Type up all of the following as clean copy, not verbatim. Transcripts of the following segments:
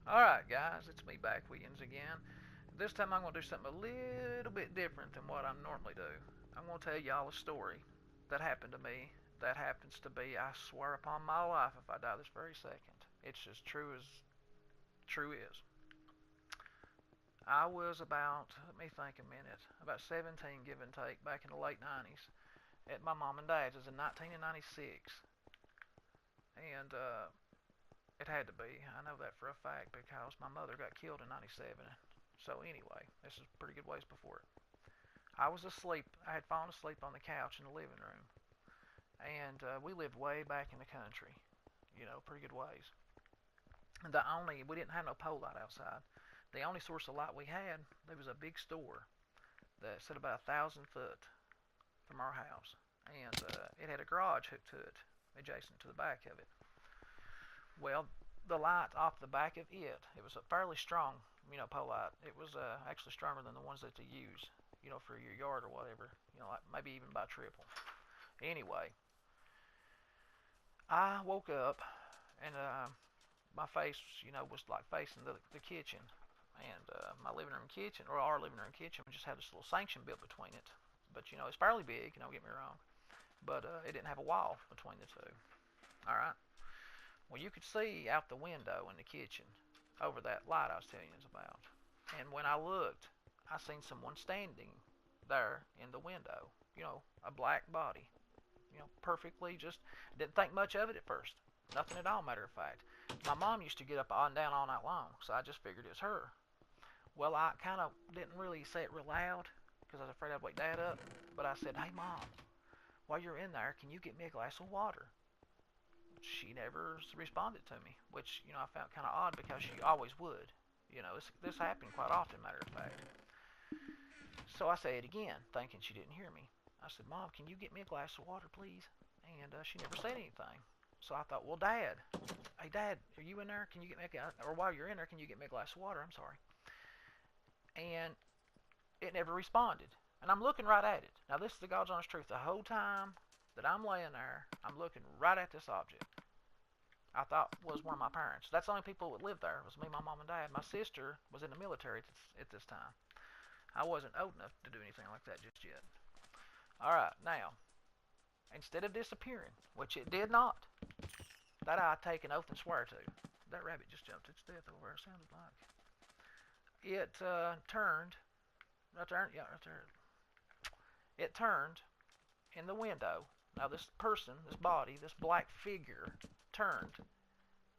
Alright guys, it's me back Williams again. This time I'm going to do something a little bit different than what I normally do. I'm going to tell y'all a story that happened to me that happens to be, I swear upon my life if I die this very second. It's as true is. I was about, let me think a minute, about 17 give and take back in the late 90s at my mom and dad's. It was in 1996 and it had to be. I know that for a fact because my mother got killed in 97. So anyway, this is pretty good ways before it. I was asleep. I had fallen asleep on the couch in the living room, and we lived way back in the country. Pretty good ways. We didn't have no pole light outside. The only source of light we had, there was a big store that set about 1,000 foot from our house, and it had a garage hooked to it, adjacent to the back of it. Well, the light off the back of it was a fairly strong, pole light. It was actually stronger than the ones that they use, for your yard or whatever, like maybe even by triple. Anyway, I woke up and my face, was like facing the kitchen. And my living room kitchen, or our living room kitchen, just had this little section built between it. But, it's fairly big, don't get me wrong. But it didn't have a wall between the two. All right. Well, you could see out the window in the kitchen over that light I was telling you about. And when I looked, I seen someone standing there in the window. A black body. Perfectly just didn't think much of it at first. Nothing at all, matter of fact. My mom used to get up and down all night long, so I just figured it was her. Well, I kind of didn't really say it real loud because I was afraid I'd wake Dad up. But I said, "Hey, Mom, while you're in there, can you get me a glass of water?" She never responded to me, which I found kind of odd because she always would. This happened quite often, matter of fact. So I said it again, thinking she didn't hear me. I said, "Mom, can you get me a glass of water, please?" And she never said anything. So I thought, well, Dad, hey, Dad, are you in there? Can you get me or while you're in there, can you get me a glass of water? I'm sorry. And it never responded. And I'm looking right at it. Now, this is the God's honest truth. The whole time that I'm laying there, I'm looking right at this object. I thought was one of my parents. That's the only people that lived there. It was me, my mom, and dad. My sister was in the military at this time. I wasn't old enough to do anything like that just yet. All right, now, instead of disappearing, which it did not, that I take an oath and swear to. That rabbit just jumped its death over. It sounded like it turned. Right there, yeah, right there. It turned in the window. Now this person, this body, this black figure, turned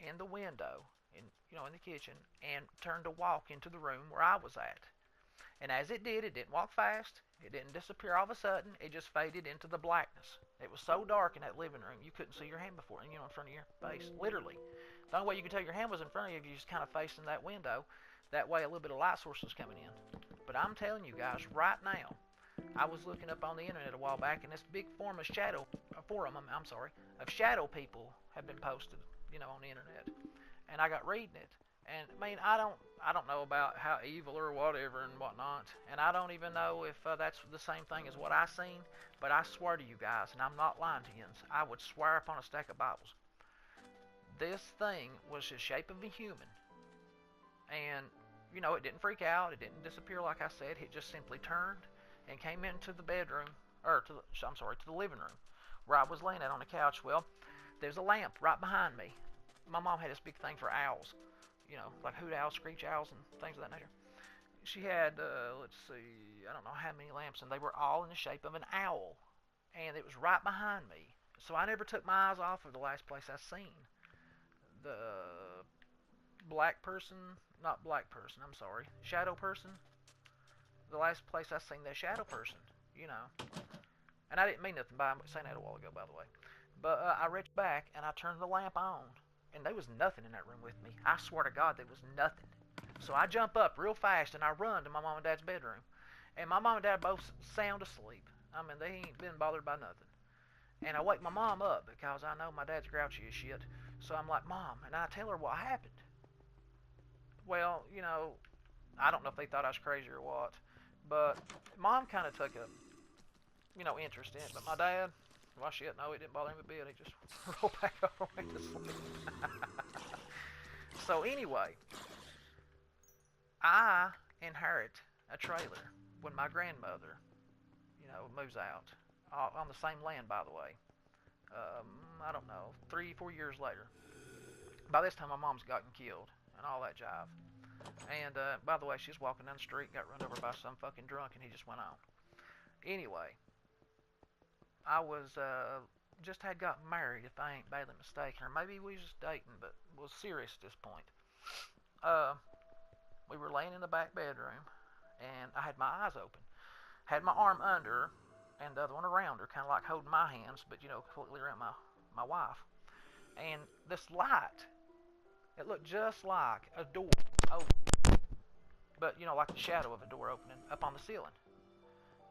in the window, in the kitchen, and turned to walk into the room where I was at. And as it did, it didn't walk fast. It didn't disappear all of a sudden. It just faded into the blackness. It was so dark in that living room, you couldn't see your hand before, in front of your face, literally. The only way you could tell your hand was in front of you if you just kind of facing that window. That way a little bit of light source was coming in. But I'm telling you guys, right now, I was looking up on the internet a while back, and this big of shadow people have been posted, on the internet. And I got reading it, and I mean, I don't know about how evil or whatever and whatnot, and I don't even know if that's the same thing as what I seen. But I swear to you guys, and I'm not lying to you, I would swear upon a stack of Bibles, this thing was the shape of a human, and it didn't freak out, it didn't disappear like I said. It just simply turned and came into the bedroom, or to the living room, where I was laying at on the couch. Well, there's a lamp right behind me. My mom had this big thing for owls, like hoot owls, screech owls, and things of that nature. She had, let's see, I don't know how many lamps, and they were all in the shape of an owl, and it was right behind me. So I never took my eyes off of the last place I seen the black person, not black person, I'm sorry, shadow person. The last place I seen that shadow person, you know. And I didn't mean nothing by saying that a while ago, by the way. But I reached back and I turned the lamp on, and there was nothing in that room with me. I swear to God, there was nothing. So I jump up real fast and I run to my mom and dad's bedroom. And my mom and dad both sound asleep. I mean, they ain't been bothered by nothing. And I wake my mom up because I know my dad's grouchy as shit. So I'm like, "Mom," and I tell her what happened. Well, I don't know if they thought I was crazy or what, but Mom kind of took a, interest in it. But my dad, well, shit, no, it didn't bother him a bit. He just rolled back over and went to sleep. So anyway, I inherit a trailer when my grandmother, moves out on the same land, by the way. I don't know, 3, 4 years later. By this time, my mom's gotten killed and all that jive. And by the way, she's walking down the street, got run over by some fucking drunk, and he just went on. Anyway, I was just had gotten married, if I ain't badly mistaken, or maybe we was just dating, but was serious at this point. Uh, we were laying in the back bedroom, and I had my eyes open, had my arm under her, and the other one around her, kind of like holding my hands, but completely around my wife. And this light, it looked just like a door open, but like the shadow of a door opening up on the ceiling.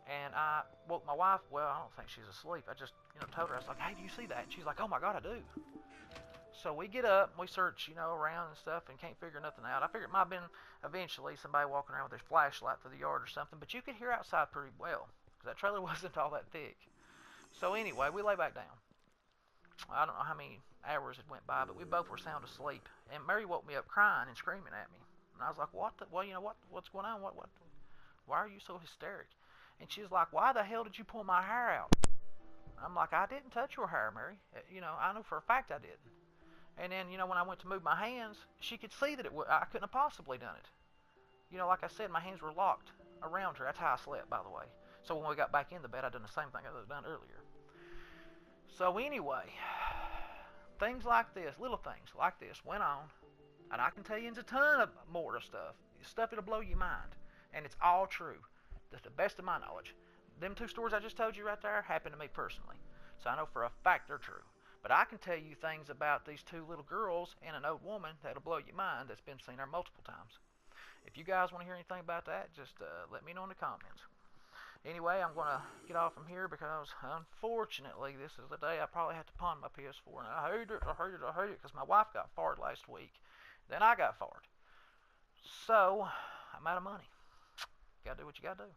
And I woke my wife. Well, I don't think she's asleep. I just told her, I was like, hey, do you see that? And she's like, oh my God, I do. So we get up, we search, around and stuff, and can't figure nothing out. I figured it might have been eventually somebody walking around with their flashlight through the yard or something, but you could hear outside pretty well, because that trailer wasn't all that thick. So anyway, we lay back down. I don't know how many hours had went by, but we both were sound asleep. And Mary woke me up crying and screaming at me. And I was like, what's going on? Why are you so hysteric? And she's like, why the hell did you pull my hair out? I'm like, I didn't touch your hair, Mary. I know for a fact I didn't. And then, when I went to move my hands, she could see that I couldn't have possibly done it. Like I said, my hands were locked around her. That's how I slept, by the way. So when we got back in the bed, I done the same thing I had done earlier. So anyway, things like this, little things like this went on, and I can tell you a ton of more of stuff. Stuff that'll blow your mind, and it's all true, to the best of my knowledge. Them 2 stories I just told you right there happened to me personally, so I know for a fact they're true. But I can tell you things about these 2 little girls and an old woman that'll blow your mind that's been seen there multiple times. If you guys want to hear anything about that, just let me know in the comments. Anyway, I'm going to get off from here because, unfortunately, this is the day I probably have to pawn my PS4. And I hate it because my wife got fired last week. Then I got fired. So, I'm out of money. Got to do what you got to do.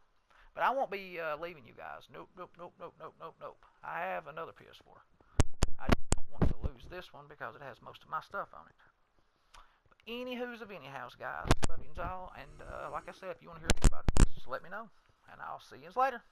But I won't be leaving you guys. Nope. I have another PS4. I don't want to lose this one because it has most of my stuff on it. But anywho's of anyhows, guys. Love you all. And like I said, if you want to hear about this, just let me know. And I'll see you later.